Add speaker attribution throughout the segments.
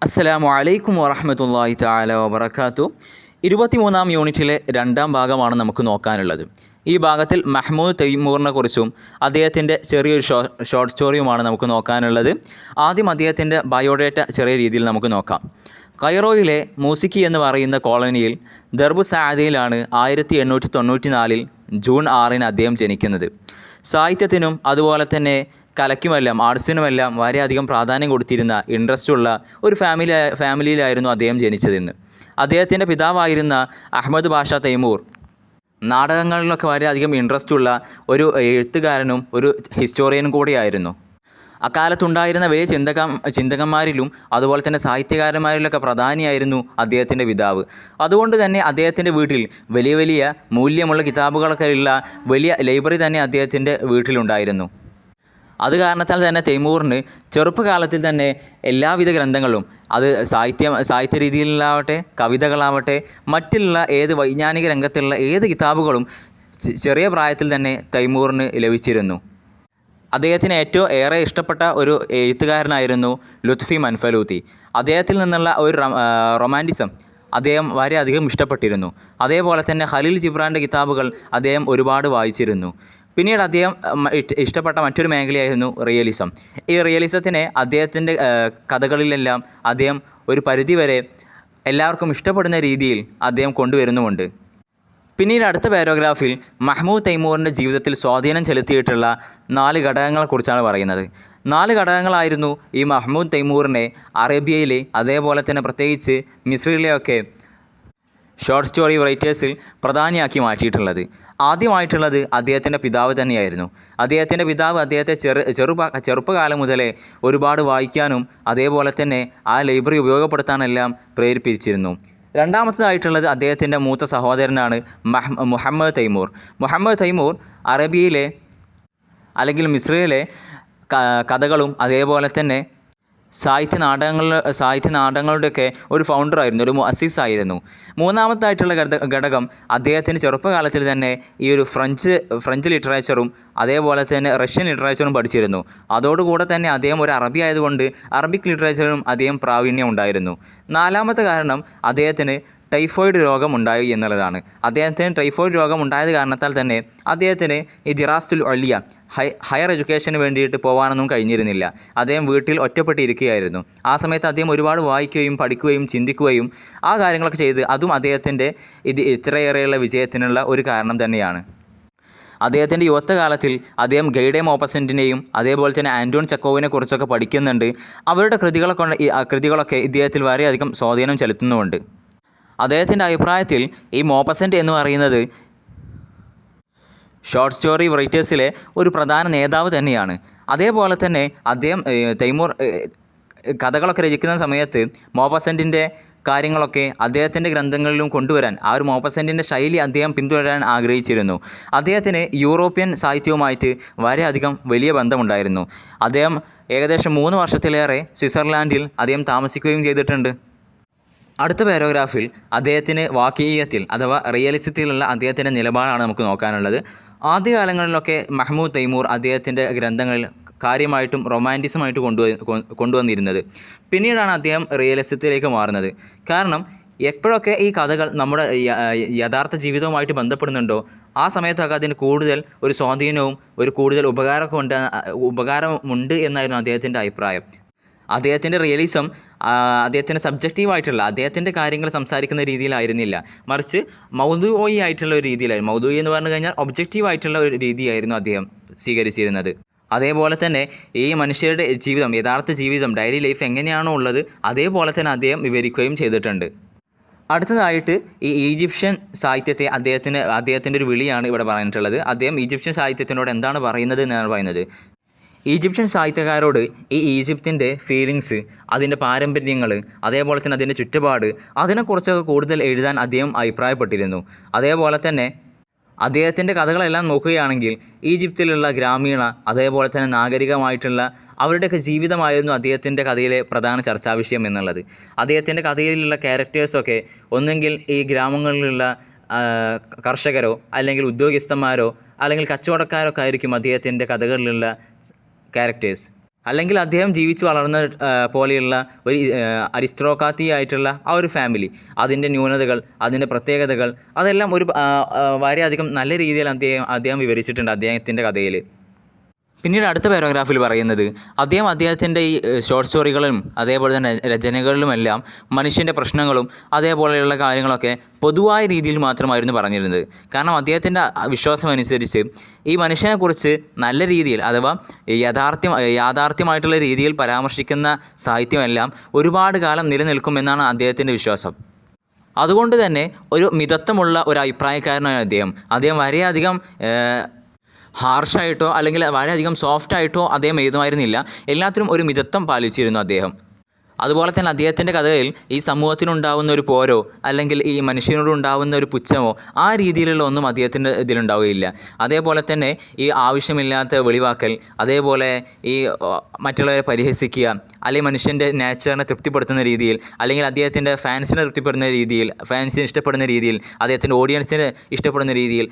Speaker 1: അസ്സലാമു അലൈക്കും വറഹ്മത്തുള്ളാഹി തആല വബറകാതുഹു. 23-ാം യൂണിറ്റിലെ രണ്ടാം ഭാഗമാണ് നമുക്ക് നോക്കാനുള്ളത്. ഈ ഭാഗത്തിൽ മഹ്മൂദ് തൈമൂറിനെ കുറിച്ചും അദ്ദേഹത്തിൻ്റെ ചെറിയൊരു ഷോർട്ട് സ്റ്റോറിയുമാണ് നമുക്ക് നോക്കാനുള്ളത്. ആദ്യം അദ്ദേഹത്തിൻ്റെ ബയോഡേറ്റ ചെറിയ രീതിയിൽ നമുക്ക് നോക്കാം. കൈറോയിലെ മൂസിക്കി എന്ന് പറയുന്ന കോളനിയിൽ ദർബു സാദിയിലാണ് 1894 ജൂൺ 6 അദ്ദേഹം ജനിക്കുന്നത്. സാഹിത്യത്തിനും അതുപോലെ തന്നെ കലയ്ക്കുമെല്ലാം ആർട്സിനുമെല്ലാം വളരെയധികം പ്രാധാന്യം കൊടുത്തിരുന്ന ഇൻട്രസ്റ്റുള്ള ഒരു ഫാമിലിയിലായിരുന്നു അദ്ദേഹം ജനിച്ചതെന്ന്. അദ്ദേഹത്തിൻ്റെ പിതാവായിരുന്ന അഹമ്മദ് ബാഷ തൈമൂർ നാടകങ്ങളിലൊക്കെ വളരെയധികം ഇൻട്രസ്റ്റുള്ള ഒരു എഴുത്തുകാരനും ഒരു ഹിസ്റ്റോറിയനും കൂടിയായിരുന്നു. അക്കാലത്തുണ്ടായിരുന്ന വലിയ ചിന്തകന്മാരിലും അതുപോലെ തന്നെ സാഹിത്യകാരന്മാരിലൊക്കെ പ്രധാനിയായിരുന്നു അദ്ദേഹത്തിൻ്റെ പിതാവ്. അതുകൊണ്ട് തന്നെ അദ്ദേഹത്തിൻ്റെ വീട്ടിൽ വലിയ വലിയ മൂല്യമുള്ള കിതാബുകളൊക്കെ ഉള്ള വലിയ ലൈബ്രറി തന്നെ അദ്ദേഹത്തിൻ്റെ വീട്ടിലുണ്ടായിരുന്നു. അത് കാരണത്താൽ തന്നെ തൈമൂറിന് ചെറുപ്പകാലത്തിൽ തന്നെ എല്ലാവിധ ഗ്രന്ഥങ്ങളും, അത് സാഹിത്യ രീതിയിലാവട്ടെ കവിതകളാവട്ടെ മറ്റുള്ള ഏത് വൈജ്ഞാനിക രംഗത്തുള്ള ഏത് കിതാബുകളും ചെറിയ പ്രായത്തിൽ തന്നെ തൈമൂറിന് ലഭിച്ചിരുന്നു. അദ്ദേഹത്തിന് ഏറ്റവും ഏറെ ഇഷ്ടപ്പെട്ട ഒരു എഴുത്തുകാരനായിരുന്നു ലുത്ഫി മൻഫലൂത്തി. അദ്ദേഹത്തിൽ നിന്നുള്ള ഒരു റൊമാൻറ്റിസം അദ്ദേഹം വളരെയധികം ഇഷ്ടപ്പെട്ടിരുന്നു. അതേപോലെ തന്നെ ഖലീൽ ജിബ്രാൻ്റെ കിതാബുകൾ അദ്ദേഹം ഒരുപാട് വായിച്ചിരുന്നു. പിന്നീട് അദ്ദേഹം ഇഷ്ടപ്പെട്ട മറ്റൊരു മേഖലയായിരുന്നു റിയലിസം. ഈ റിയലിസത്തിനെ അദ്ദേഹത്തിൻ്റെ കഥകളിലെല്ലാം അദ്ദേഹം ഒരു പരിധിവരെ എല്ലാവർക്കും ഇഷ്ടപ്പെടുന്ന രീതിയിൽ അദ്ദേഹം കൊണ്ടുവരുന്നുമുണ്ട്. പിന്നീട് അടുത്ത പാരഗ്രാഫിൽ മഹ്മൂദ് തൈമൂറിൻ്റെ ജീവിതത്തിൽ സ്വാധീനം ചെലുത്തിയിട്ടുള്ള 4 ഘടകങ്ങളെക്കുറിച്ചാണ് പറയുന്നത്. 4 ഘടകങ്ങളായിരുന്നു ഈ മഹ്മൂദ് തൈമൂറിനെ അറേബ്യയിലെ അതേപോലെ തന്നെ പ്രത്യേകിച്ച് മിസ്രിലെയൊക്കെ ഷോർട്ട് സ്റ്റോറി റൈറ്റേഴ്സിൽ പ്രധാനിയാക്കി മാറ്റിയിട്ടുള്ളത്. ആദ്യമായിട്ടുള്ളത് അദ്ദേഹത്തിൻ്റെ പിതാവ് തന്നെയായിരുന്നു. അദ്ദേഹത്തിൻ്റെ പിതാവ് അദ്ദേഹത്തെ ചെറുപ്പകാലം മുതലേ ഒരുപാട് വായിക്കാനും അതേപോലെ തന്നെ ആ ലൈബ്രറി ഉപയോഗപ്പെടുത്താനെല്ലാം പ്രേരിപ്പിച്ചിരുന്നു. രണ്ടാമത്തേതായിട്ടുള്ളത് അദ്ദേഹത്തിൻ്റെ മൂത്ത സഹോദരനാണ് മുഹമ്മദ് തൈമൂർ. മുഹമ്മദ് തൈമൂർ അറേബ്യയിലെ അല്ലെങ്കിൽ മിസ്രയിലെ കഥകളും അതേപോലെ തന്നെ സാഹിത്യ നാടകങ്ങളുടെയൊക്കെ ഒരു ഫൗണ്ടറായിരുന്നു, ഒരു മുഅസ്സിസായിരുന്നു. മൂന്നാമത്തായിട്ടുള്ള ഘടകം അദ്ദേഹത്തിന് ചെറുപ്പകാലത്തിൽ തന്നെ ഈ ഒരു ഫ്രഞ്ച് ലിറ്ററേച്ചറും അതേപോലെ തന്നെ റഷ്യൻ ലിറ്ററേച്ചറും പഠിച്ചിരുന്നു. അതോടുകൂടെ തന്നെ അദ്ദേഹം ഒരു അറബി ആയതുകൊണ്ട് അറബിക് ലിറ്ററേച്ചറും അദ്ദേഹം പ്രാവീണ്യം ഉണ്ടായിരുന്നു. നാലാമത്തെ കാരണം അദ്ദേഹത്തിന് ടൈഫോയിഡ് രോഗം ഉണ്ടായി എന്നുള്ളതാണ്. അദ്ദേഹത്തിന് ടൈഫോയിഡ് രോഗം ഉണ്ടായത് കാരണത്താൽ തന്നെ അദ്ദേഹത്തിന് ഈ ദിറാസ്തുൽ അലിയ ഹയർ എഡ്യൂക്കേഷന് വേണ്ടിയിട്ട് പോകാനൊന്നും കഴിഞ്ഞിരുന്നില്ല. അദ്ദേഹം വീട്ടിൽ ഒറ്റപ്പെട്ടിരിക്കുകയായിരുന്നു. ആ സമയത്ത് അദ്ദേഹം ഒരുപാട് വായിക്കുകയും പഠിക്കുകയും ചിന്തിക്കുകയും ആ കാര്യങ്ങളൊക്കെ ചെയ്ത് അതും അദ്ദേഹത്തിൻ്റെ ഇത്രയേറെയുള്ള വിജയത്തിനുള്ള ഒരു കാരണം തന്നെയാണ്. അദ്ദേഹത്തിൻ്റെ യുവത്വകാലത്തിൽ അദ്ദേഹം ഗൈഡെ മോപ്പസൻറ്റിനെയും അതേപോലെ തന്നെ ആൻറ്റോൺ ചെക്കോവിനെ കുറിച്ചൊക്കെ പഠിക്കുന്നുണ്ട്. അവരുടെ കൃതികളൊക്കെ ഇദ്ദേഹത്തിൽ വളരെയധികം സ്വാധീനം ചെലുത്തുന്നുമുണ്ട്. അദ്ദേഹത്തിൻ്റെ അഭിപ്രായത്തിൽ ഈ മോപ്പസൻറ്റ് എന്ന് പറയുന്നത് ഷോർട്ട് സ്റ്റോറി റൈറ്റേഴ്സിലെ ഒരു പ്രധാന നേതാവ് തന്നെയാണ്. അതേപോലെ തന്നെ അദ്ദേഹം തൈമൂർ കഥകളൊക്കെ രചിക്കുന്ന സമയത്ത് മോപ്പസൻറ്റിൻ്റെ കാര്യങ്ങളൊക്കെ അദ്ദേഹത്തിൻ്റെ ഗ്രന്ഥങ്ങളിലും കൊണ്ടുവരാൻ ആ ഒരു മോപ്പസൻറ്റിൻ്റെ ശൈലി അദ്ദേഹം പിന്തുടരാൻ ആഗ്രഹിച്ചിരുന്നു. അദ്ദേഹത്തിന് യൂറോപ്യൻ സാഹിത്യവുമായിട്ട് വളരെയധികം വലിയ ബന്ധമുണ്ടായിരുന്നു. അദ്ദേഹം ഏകദേശം 3 വർഷത്തിലേറെ സ്വിറ്റ്സർലാൻഡിൽ അദ്ദേഹം താമസിക്കുകയും ചെയ്തിട്ടുണ്ട്. അടുത്ത പാരഗ്രാഫിൽ അദ്ദേഹത്തിന് വാക്കിയത്തിൽ അഥവാ റിയലിസത്തിലുള്ള അദ്ദേഹത്തിൻ്റെ നിലപാടാണ് നമുക്ക് നോക്കാനുള്ളത്. ആദ്യകാലങ്ങളിലൊക്കെ മഹ്മൂദ് തൈമൂർ അദ്ദേഹത്തിൻ്റെ ഗ്രന്ഥങ്ങളിൽ കാര്യമായിട്ടും റൊമാൻറ്റിസമായിട്ട് കൊണ്ടുവന്നിരുന്നത്. പിന്നീടാണ് അദ്ദേഹം റിയലിസത്തിലേക്ക് മാറുന്നത്. കാരണം എപ്പോഴൊക്കെ ഈ കഥകൾ നമ്മുടെ യഥാർത്ഥ ജീവിതവുമായിട്ട് ബന്ധപ്പെടുന്നുണ്ടോ ആ സമയത്തൊക്കെ അതിന് കൂടുതൽ ഒരു സ്വാധീനവും ഒരു കൂടുതൽ ഉപകാരമുണ്ട് എന്നായിരുന്നു അദ്ദേഹത്തിൻ്റെ അഭിപ്രായം. അദ്ദേഹത്തിൻ്റെ റിയലിസം അദ്ദേഹത്തിൻ്റെ സബ്ജക്റ്റീവായിട്ടുള്ള അദ്ദേഹത്തിൻ്റെ കാര്യങ്ങൾ സംസാരിക്കുന്ന രീതിയിലായിരുന്നില്ല, മറിച്ച് മൗദൂഇ ആയിട്ടുള്ള ഒരു രീതിയിലായിരുന്നു. മൗദൂഇ എന്ന് പറഞ്ഞു കഴിഞ്ഞാൽ ഒബ്ജക്റ്റീവായിട്ടുള്ള ഒരു രീതിയായിരുന്നു അദ്ദേഹം സ്വീകരിച്ചിരുന്നത്. അതേപോലെ തന്നെ ഈ മനുഷ്യരുടെ ജീവിതം, യഥാർത്ഥ ജീവിതം, ഡെയിലി ലൈഫ് എങ്ങനെയാണോ ഉള്ളത് അതേപോലെ തന്നെ അദ്ദേഹം വിവരിക്കുകയും ചെയ്തിട്ടുണ്ട്. അടുത്തതായിട്ട് ഈ ഈജിപ്ഷ്യൻ സാഹിത്യത്തെ അദ്ദേഹത്തിൻ്റെ ഒരു വിളിയാണ് ഇവിടെ പറഞ്ഞിട്ടുള്ളത്. അദ്ദേഹം ഈജിപ്ഷ്യൻ സാഹിത്യത്തിനോട് എന്താണ് പറയുന്നത് എന്നാണ് പറയുന്നത്. ഈജിപ്ഷ്യൻ സാഹിത്യകാരോട് ഈ ഈജിപ്തിൻ്റെ ഫീലിങ്സ്, അതിൻ്റെ പാരമ്പര്യങ്ങൾ, അതേപോലെ തന്നെ അതിൻ്റെ ചുറ്റുപാട്, അതിനെക്കുറിച്ചൊക്കെ കൂടുതൽ എഴുതാൻ അദ്ദേഹം അഭിപ്രായപ്പെട്ടിരുന്നു. അതേപോലെ തന്നെ അദ്ദേഹത്തിൻ്റെ കഥകളെല്ലാം നോക്കുകയാണെങ്കിൽ ഈജിപ്തിലുള്ള ഗ്രാമീണ അതേപോലെ തന്നെ നാഗരികമായിട്ടുള്ള അവരുടെയൊക്കെ ജീവിതമായിരുന്നു അദ്ദേഹത്തിൻ്റെ കഥയിലെ പ്രധാന ചർച്ചാ വിഷയം എന്നുള്ളത്. അദ്ദേഹത്തിൻ്റെ കഥയിലുള്ള ക്യാരക്ടേഴ്സൊക്കെ ഒന്നെങ്കിൽ ഈ ഗ്രാമങ്ങളിലുള്ള കർഷകരോ അല്ലെങ്കിൽ ഉദ്യോഗസ്ഥന്മാരോ അല്ലെങ്കിൽ കച്ചവടക്കാരൊക്കെ ആയിരിക്കും അദ്ദേഹത്തിൻ്റെ കഥകളിലുള്ള ക്യാരക്ടേഴ്സ്. അല്ലെങ്കിൽ അദ്ദേഹം ജീവിച്ചു വളർന്ന പോലെയുള്ള ഒരു അരിസ്ട്രോക്രാത്തി ആയിട്ടുള്ള ആ ഒരു ഫാമിലി, അതിൻ്റെ ന്യൂനതകൾ, അതിൻ്റെ പ്രത്യേകതകൾ, അതെല്ലാം വളരെയധികം നല്ല രീതിയിൽ അദ്ദേഹം വിവരിച്ചിട്ടുണ്ട് അദ്ദേഹത്തിൻ്റെ കഥയിൽ. പിന്നീട് അടുത്ത പാരഗ്രാഫിൽ പറയുന്നത് അദ്ദേഹത്തിൻ്റെ ഈ ഷോർട്ട് സ്റ്റോറികളും അതേപോലെ തന്നെ രചനകളിലുമെല്ലാം മനുഷ്യൻ്റെ പ്രശ്നങ്ങളും അതേപോലെയുള്ള കാര്യങ്ങളൊക്കെ പൊതുവായ രീതിയിൽ മാത്രമായിരുന്നു പറഞ്ഞിരുന്നത്. കാരണം അദ്ദേഹത്തിൻ്റെ വിശ്വാസമനുസരിച്ച് ഈ മനുഷ്യനെക്കുറിച്ച് നല്ല രീതിയിൽ അഥവാ യാഥാർത്ഥ്യമായിട്ടുള്ള രീതിയിൽ പരാമർശിക്കുന്ന സാഹിത്യമെല്ലാം ഒരുപാട് കാലം നിലനിൽക്കുമെന്നാണ് അദ്ദേഹത്തിൻ്റെ വിശ്വാസം. അതുകൊണ്ട് തന്നെ ഒരു മിതത്വമുള്ള ഒരു അഭിപ്രായക്കാരനാണ് അദ്ദേഹം വളരെയധികം ഹാർഷായിട്ടോ അല്ലെങ്കിൽ വളരെയധികം സോഫ്റ്റായിട്ടോ അദ്ദേഹം എഴുതുമായിരുന്നില്ല. എല്ലാത്തിനും ഒരു മിതത്വം പാലിച്ചിരുന്നു അദ്ദേഹം. അതുപോലെ തന്നെ അദ്ദേഹത്തിൻ്റെ കഥകളിൽ ഈ സമൂഹത്തിനുണ്ടാവുന്ന ഒരു പോരോ അല്ലെങ്കിൽ ഈ മനുഷ്യനോട് ഉണ്ടാവുന്ന ഒരു പുച്ഛമോ ആ രീതിയിലുള്ള ഒന്നും അദ്ദേഹത്തിൻ്റെ ഇതിലുണ്ടാവുകയില്ല. അതേപോലെ തന്നെ ഈ ആവശ്യമില്ലാത്ത വെളിവാക്കൽ, അതേപോലെ ഈ മറ്റുള്ളവരെ പരിഹസിക്കുക, അല്ലെങ്കിൽ മനുഷ്യൻ്റെ നേച്ചറിനെ തൃപ്തിപ്പെടുത്തുന്ന രീതിയിൽ, അല്ലെങ്കിൽ അദ്ദേഹത്തിൻ്റെ ഫാൻസിനെ തൃപ്തിപ്പെടുന്ന രീതിയിൽ, ഫാൻസിനെ ഇഷ്ടപ്പെടുന്ന രീതിയിൽ, അദ്ദേഹത്തിൻ്റെ ഓഡിയൻസിനെ ഇഷ്ടപ്പെടുന്ന രീതിയിൽ,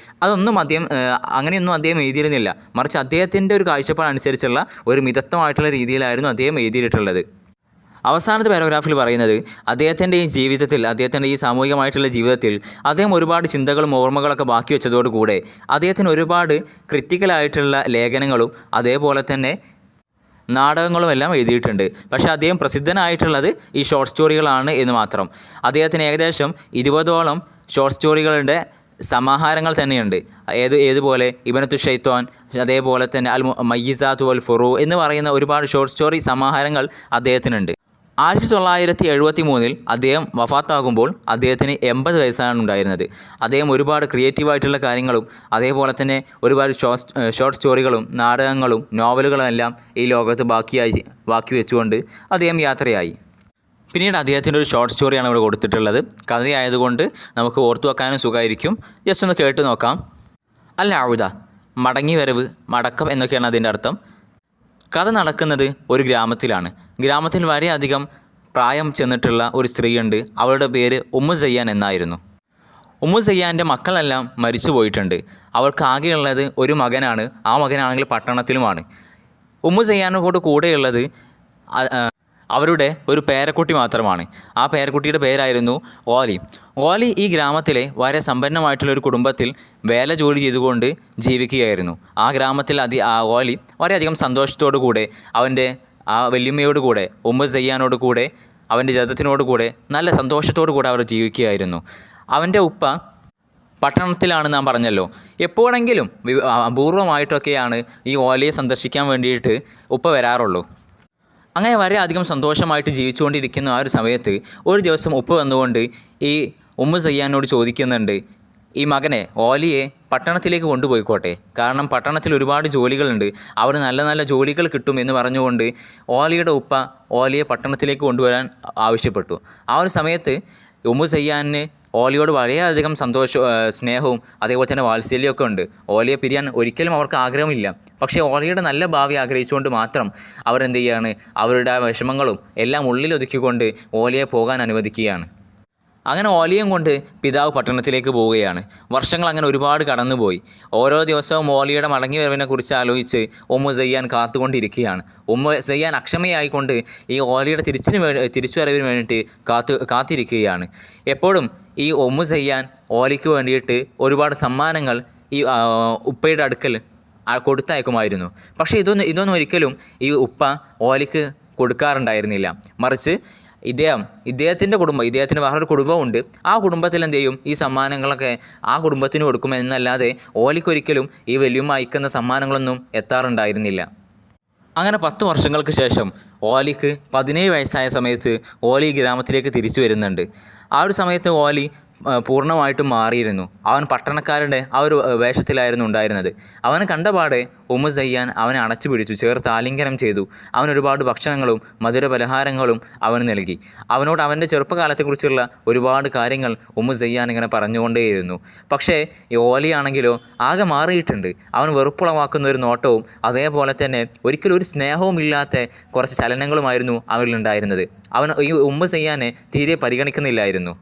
Speaker 1: അങ്ങനെയൊന്നും അദ്ദേഹം എഴുതിയിരുന്നില്ല. മറിച്ച് അദ്ദേഹത്തിൻ്റെ ഒരു കാഴ്ചപ്പാടനുസരിച്ചുള്ള ഒരു മിതത്വമായിട്ടുള്ള രീതിയിലായിരുന്നു അദ്ദേഹം എഴുതിയിട്ടുള്ളത്. അവസാനത്തെ പാരഗ്രാഫിൽ പറയുന്നത് അദ്ദേഹത്തിൻ്റെ ഈ ജീവിതത്തിൽ, അദ്ദേഹത്തിൻ്റെ ഈ സാമൂഹികമായിട്ടുള്ള ജീവിതത്തിൽ അദ്ദേഹം ഒരുപാട് ചിന്തകളും ഓർമ്മകളൊക്കെ ബാക്കി വെച്ചതോടുകൂടെ അദ്ദേഹത്തിന് ഒരുപാട് ക്രിറ്റിക്കലായിട്ടുള്ള ലേഖനങ്ങളും അതേപോലെ തന്നെ നാടകങ്ങളുമെല്ലാം എഴുതിയിട്ടുണ്ട്. പക്ഷേ അദ്ദേഹം പ്രസിദ്ധനായിട്ടുള്ളത് ഈ ഷോർട്ട് സ്റ്റോറികളാണ് എന്ന് മാത്രം. അദ്ദേഹത്തിന് ഏകദേശം 20ഓളം ഷോർട്ട് സ്റ്റോറികളുടെ സമാഹാരങ്ങൾ തന്നെയുണ്ട്. ഏതുപോലെ ഇബ്നത്തു ഷൈത്വാൻ, അതേപോലെ തന്നെ അൽ മയ്യിസാത്തു വൽ ഫുറൂ എന്ന് പറയുന്ന ഒരുപാട് ഷോർട്ട് സ്റ്റോറി സമാഹാരങ്ങൾ അദ്ദേഹത്തിനുണ്ട്. 1973 അദ്ദേഹം വഫാത്താകുമ്പോൾ അദ്ദേഹത്തിന് 80 വയസ്സാണ് ഉണ്ടായിരുന്നത്. അദ്ദേഹം ഒരുപാട് ക്രിയേറ്റീവായിട്ടുള്ള കാര്യങ്ങളും അതേപോലെ തന്നെ ഒരുപാട് ഷോർട്ട് സ്റ്റോറികളും നാടകങ്ങളും നോവലുകളും എല്ലാം ഈ ലോകത്ത് ബാക്കി വെച്ചുകൊണ്ട് അദ്ദേഹം യാത്രയായി. പിന്നീട് അദ്ദേഹത്തിൻ്റെ ഒരു ഷോർട്ട് സ്റ്റോറിയാണ് ഇവിടെ കൊടുത്തിട്ടുള്ളത്. കഥയായതുകൊണ്ട് നമുക്ക് ഓർത്തു വെക്കാനും സുഖമായിരിക്കും. ജസ്റ്റ് ഒന്ന് കേട്ട് നോക്കാം. അൽ ഔദ, മടങ്ങി വരവ്, മടക്കം എന്നൊക്കെയാണ് അതിൻ്റെ അർത്ഥം. കഥ നടക്കുന്നത് ഒരു ഗ്രാമത്തിലാണ്. ഗ്രാമത്തിൽ വളരെയധികം പ്രായം ചെന്നിട്ടുള്ള ഒരു സ്ത്രീയുണ്ട്. അവളുടെ പേര് ഉമ്മു സയ്യാൻ എന്നായിരുന്നു. ഉമ്മു സയ്യാൻ്റെ മക്കളെല്ലാം മരിച്ചു പോയിട്ടുണ്ട്. അവൾക്ക് ആകെയുള്ളത് ഒരു മകനാണ്. ആ മകനാണെങ്കിൽ പട്ടണത്തിലുമാണ്. ഉമ്മു സയ്യാനോട് കൂടെയുള്ളത് അവരുടെ ഒരു പേരക്കുട്ടി മാത്രമാണ്. ആ പേരക്കുട്ടിയുടെ പേരായിരുന്നു ഓലി. ഓലി ഈ ഗ്രാമത്തിലെ വളരെ സമ്പന്നമായിട്ടുള്ളൊരു കുടുംബത്തിൽ ജോലി ചെയ്തുകൊണ്ട് ജീവിക്കുകയായിരുന്നു. ആ ഗ്രാമത്തിൽ ഓലി വളരെയധികം സന്തോഷത്തോടു കൂടെ അവൻ്റെ ആ വല്യമ്മയോട് കൂടെ, ഉമ്മു സയ്യാനോട് കൂടെ, അവൻ്റെ ജദത്തിനോട് കൂടെ നല്ല സന്തോഷത്തോടു കൂടെ അവർ ജീവിക്കുകയായിരുന്നു. അവൻ്റെ ഉപ്പ പട്ടണത്തിലാണ് നാം പറഞ്ഞല്ലോ. എപ്പോഴെങ്കിലും അപൂർവമായിട്ടൊക്കെയാണ് ഈ ഓലിയെ സന്ദർശിക്കാൻ വേണ്ടിയിട്ട് ഉപ്പ വരാറുള്ളൂ. അങ്ങനെ വളരെയധികം സന്തോഷമായിട്ട് ജീവിച്ചുകൊണ്ടിരിക്കുന്ന ആ ഒരു സമയത്ത് ഒരു ദിവസം ഉപ്പ വന്നുകൊണ്ട് ഈ ഉമ്മു സയ്യാനോട് ചോദിക്കുന്നുണ്ട്, ഈ മകനെ ഓലിയെ പട്ടണത്തിലേക്ക് കൊണ്ടുപോയിക്കോട്ടെ, കാരണം പട്ടണത്തിൽ ഒരുപാട് ജോലികളുണ്ട്, അവിടെ നല്ല നല്ല ജോലികൾ കിട്ടും എന്ന് പറഞ്ഞുകൊണ്ട് ഓലിയുടെ ഉപ്പ ഓലിയെ പട്ടണത്തിലേക്ക് കൊണ്ടുവരാൻ ആവശ്യപ്പെട്ടു. ആ ഒരു സമയത്ത് ഉമ്മു സയ്യാന് ഓലിയോട് വളരെയധികം സ്നേഹവും അതേപോലെ തന്നെ വാത്സല്യമൊക്കെ ഉണ്ട്. ഓലിയെ പിരിയാൻ ഒരിക്കലും അവർക്ക് ആഗ്രഹമില്ല. പക്ഷേ ഓലിയുടെ നല്ല ഭാവി ആഗ്രഹിച്ചുകൊണ്ട് മാത്രം അവരെന്ത് ചെയ്യുകയാണ്, അവരുടെ വിഷമങ്ങളും എല്ലാം ഉള്ളിലൊതുക്കിക്കൊണ്ട് ഓലിയെ പോകാൻ അനുവദിക്കുകയാണ്. അങ്ങനെ ഓലിയും കൊണ്ട് പിതാവ് പട്ടണത്തിലേക്ക് പോവുകയാണ്. വർഷങ്ങൾ അങ്ങനെ ഒരുപാട് കടന്നുപോയി. ഓരോ ദിവസവും ഓലിയുടെ മടങ്ങി വരവിനെക്കുറിച്ച് ആലോചിച്ച് ഉമ്മു സയ്യാൻ കാത്തുകൊണ്ടിരിക്കുകയാണ്. ഉമ്മു സയ്യാൻ അക്ഷമയായിക്കൊണ്ട് ഈ ഓലിയുടെ തിരിച്ചുവരവിന് വേണ്ടിയിട്ട് കാത്തിരിക്കുകയാണ്. എപ്പോഴും ഈ ഉമ്മു സയ്യാൻ ഓലിക്ക് വേണ്ടിയിട്ട് ഒരുപാട് സമ്മാനങ്ങൾ ഈ ഉപ്പയുടെ അടുക്കൽ കൊടുത്തയക്കുമായിരുന്നു. പക്ഷേ ഇതൊന്നും ഒരിക്കലും ഈ ഉപ്പ ഓലിക്ക് കൊടുക്കാറുണ്ടായിരുന്നില്ല. മറിച്ച് ഇദ്ദേഹത്തിൻ്റെ കുടുംബം, ഇദ്ദേഹത്തിന് വേറൊരു കുടുംബമുണ്ട്. ആ കുടുംബത്തിൽ എന്ത് ചെയ്യും, ഈ സമ്മാനങ്ങളൊക്കെ ആ കുടുംബത്തിന് കൊടുക്കുമെന്നല്ലാതെ ഓലിക്കൊരിക്കലും ഈ വല്യമ്മ അയക്കുന്ന സമ്മാനങ്ങളൊന്നും എത്താറുണ്ടായിരുന്നില്ല. അങ്ങനെ 10 വർഷങ്ങൾക്ക് ശേഷം ഓലിക്ക് 17 വയസ്സായ സമയത്ത് ഓലി ഗ്രാമത്തിലേക്ക് തിരിച്ചു വരുന്നുണ്ട്. ആ ഒരു സമയത്ത് ഓലി പൂർണ്ണമായിട്ടും മാറിയിരുന്നു. അവൻ പട്ടണക്കാരുടെ ആ ഒരു വേഷത്തിലായിരുന്നു ഉണ്ടായിരുന്നത്. അവനെ കണ്ടപാടെ ഉമ്മു സയ്യാൻ അവനെ അണച്ചു പിടിച്ചു, ചേർത്ത് ആലിംഗനം ചെയ്തു. അവൻ ഒരുപാട് ഭക്ഷണങ്ങളും മധുര പലഹാരങ്ങളും അവന് നൽകി. അവനോട് അവൻ്റെ ചെറുപ്പകാലത്തെക്കുറിച്ചുള്ള ഒരുപാട് കാര്യങ്ങൾ ഉമ്മു സയ്യാൻ ഇങ്ങനെ പറഞ്ഞുകൊണ്ടേയിരുന്നു. പക്ഷേ ഈ ഓലിയാണെങ്കിലോ ആകെ മാറിയിട്ടുണ്ട്. അവൻ വെറുപ്പുളവാക്കുന്ന ഒരു നോട്ടവും അതേപോലെ തന്നെ ഒരിക്കലും ഒരു സ്നേഹവും ഇല്ലാത്ത കുറച്ച് ചലനങ്ങളുമായിരുന്നു അവരിലുണ്ടായിരുന്നത്. അവൻ ഈ ഉമ്മു സയ്യാനെ തീരെ പരിഗണിക്കുന്നില്ലായിരുന്നു.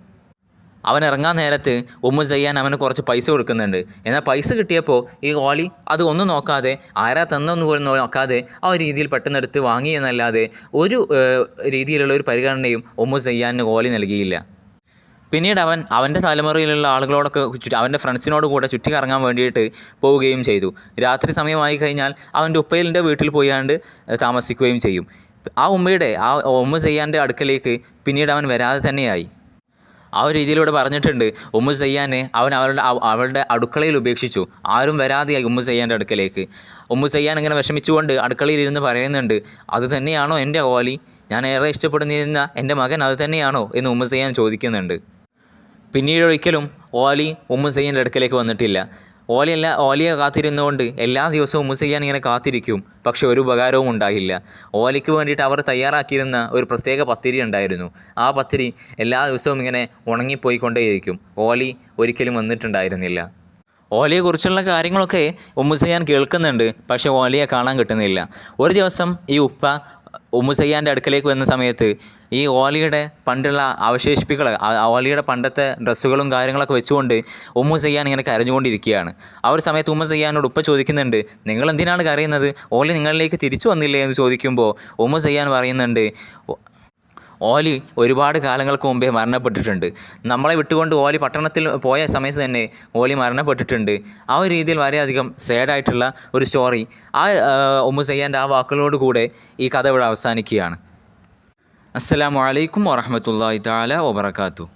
Speaker 1: അവൻ ഇറങ്ങാൻ നേരത്ത് ഉമ്മു സയ്യാൻ അവന് കുറച്ച് പൈസ കൊടുക്കുന്നുണ്ട്. എന്നാൽ പൈസ കിട്ടിയപ്പോൾ ഈ ഓലി അത് ഒന്നും നോക്കാതെ, ആരാ തന്നെന്ന് പോലും നോക്കാതെ ആ ഒരു രീതിയിൽ പെട്ടെന്നെടുത്ത് വാങ്ങി എന്നല്ലാതെ ഒരു രീതിയിലുള്ള ഒരു പരിഗണനയും ഉമ്മു സയ്യാനിന് ഓലി നൽകിയില്ല. പിന്നീട് അവൻ്റെ തലമുറയിലുള്ള ആളുകളോടൊക്കെ അവൻ്റെ ഫ്രണ്ട്സിനോട് കൂടെ ചുറ്റി കറങ്ങാൻ വേണ്ടിയിട്ട് പോവുകയും ചെയ്തു. രാത്രി സമയമായി കഴിഞ്ഞാൽ അവൻ്റെ ഉപ്പയിലിൻ്റെ വീട്ടിൽ പോയാണ്ട് താമസിക്കുകയും ചെയ്യും. ആ ഉമ്മു സയ്യാൻ്റെ അടുക്കലേക്ക് പിന്നീട് അവൻ വരാതെ തന്നെയായി. ആ ഒരു രീതിയിലൂടെ പറഞ്ഞിട്ടുണ്ട്, ഉമ്മു സയ്യാനെ അവൻ അവളുടെ അടുക്കളയിൽ ഉപേക്ഷിച്ചു. ആരും വരാതെയായി ഉമ്മു സയ്യാൻ്റെ അടുക്കലേക്ക്. ഉമ്മു സയ്യാൻ ഇങ്ങനെ വിഷമിച്ചുകൊണ്ട് അടുക്കളയിലിരുന്ന് പറയുന്നുണ്ട്, അത് തന്നെയാണോ എൻ്റെ ഓലി? ഞാൻ ഏറെ ഇഷ്ടപ്പെടുന്നിരുന്ന എൻ്റെ മകൻ അത് തന്നെയാണോ എന്ന് ഉമ്മു സയ്യാൻ ചോദിക്കുന്നുണ്ട്. പിന്നീട് ഒരിക്കലും ഓലി ഉമ്മു സയ്യാൻ്റെ അടുക്കലേക്ക് വന്നിട്ടില്ല. ഓലിയെ കാത്തിരുന്നുകൊണ്ട് എല്ലാ ദിവസവും ഉമ്മു സയ്യാൻ ഇങ്ങനെ കാത്തിരിക്കും. പക്ഷെ ഒരു ഉപകാരവും ഉണ്ടായില്ല. ഓലിക്ക് വേണ്ടിയിട്ട് അവർ തയ്യാറാക്കിയിരുന്ന ഒരു പ്രത്യേക പത്തിരി ഉണ്ടായിരുന്നു. ആ പത്തിരി എല്ലാ ദിവസവും ഇങ്ങനെ ഉണങ്ങിപ്പോയിക്കൊണ്ടേയിരിക്കും. ഓലി ഒരിക്കലും വന്നിട്ടുണ്ടായിരുന്നില്ല. ഓലിയെക്കുറിച്ചുള്ള കാര്യങ്ങളൊക്കെ ഉമ്മു സയ്യാൻ കേൾക്കുന്നുണ്ട്. പക്ഷേ ഓലിയെ കാണാൻ കിട്ടുന്നില്ല. ഒരു ദിവസം ഈ ഉപ്പ ഉമ്മു സയ്യാൻ്റെ അടുക്കലേക്ക് വന്ന സമയത്ത് ഈ ഓലിയുടെ പണ്ടുള്ള അവശേഷിപ്പികൾ, ഓലിയുടെ പണ്ടത്തെ ഡ്രസ്സുകളും കാര്യങ്ങളൊക്കെ വെച്ചുകൊണ്ട് ഉമ്മു സയ്യാൻ ഇങ്ങനെ കരഞ്ഞുകൊണ്ടിരിക്കുകയാണ്. ആ ഒരു സമയത്ത് ഉമ്മു സയ്യാനോട് ഉപ്പ ചോദിക്കുന്നുണ്ട്, നിങ്ങൾ എന്തിനാണ് കരയുന്നത്? ഓലി നിങ്ങളിലേക്ക് തിരിച്ചു വന്നില്ലേ എന്ന് ചോദിക്കുമ്പോൾ ഉമ്മു സയ്യാൻ പറയുന്നുണ്ട്, ഓലി ഒരുപാട് കാലങ്ങൾക്ക് മുമ്പേ മരണപ്പെട്ടിട്ടുണ്ട്. നമ്മളെ വിട്ടുകൊണ്ട് ഓലി പട്ടണത്തിൽ പോയ സമയത്ത് തന്നെ ഓലി മരണപ്പെട്ടിട്ടുണ്ട്. ആ ഒരു രീതിയിൽ വളരെയധികം സാഡായിട്ടുള്ള ഒരു സ്റ്റോറി ഉമ്മു സയ്യാൻ്റെ ആ വാക്കുകളോട് കൂടെ ഈ കഥ ഇവിടെ അവസാനിക്കുകയാണ്. അസ്സലാമു അലൈക്കും വറഹ്മത്തുള്ളാഹി തആല വബറകാതുഹു.